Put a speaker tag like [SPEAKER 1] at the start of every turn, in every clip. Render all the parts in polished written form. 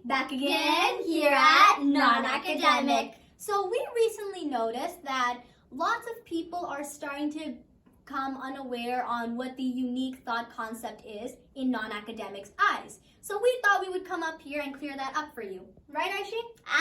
[SPEAKER 1] Back again here at Non-Academic. So we recently noticed that lots of people are starting to become unaware on what the unique thought concept is in non-academics' eyes. So we thought we would come up here and clear that up for you. Right, Aishi?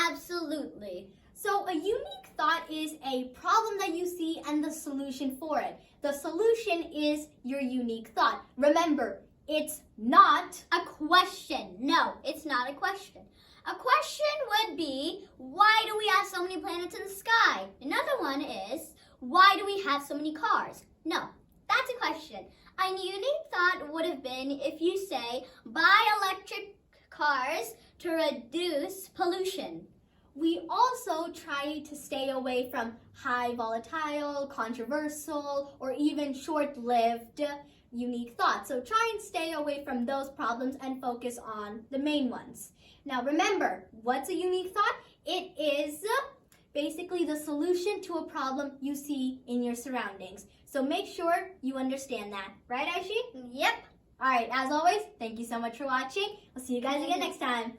[SPEAKER 2] Absolutely.
[SPEAKER 1] So a unique thought is a problem that you see and the solution for it. The solution is your unique thought. Remember, it's not
[SPEAKER 2] a question. No, it's not a question. A question would be, why do we have so many planets in the sky? Another one is, why do we have so many cars? No, that's a question. A unique thought would have been if you say, buy electric cars to reduce pollution.
[SPEAKER 1] We also try to stay away from high volatile, controversial, or even short-lived unique thoughts. So try and stay away from those problems and focus on the main ones. Now remember, what's a unique thought? It is basically the solution to a problem you see in your surroundings. So make sure you understand that. Right, Aishi?
[SPEAKER 2] Yep.
[SPEAKER 1] All right, as always, thank you so much for watching. We'll see you guys again next time.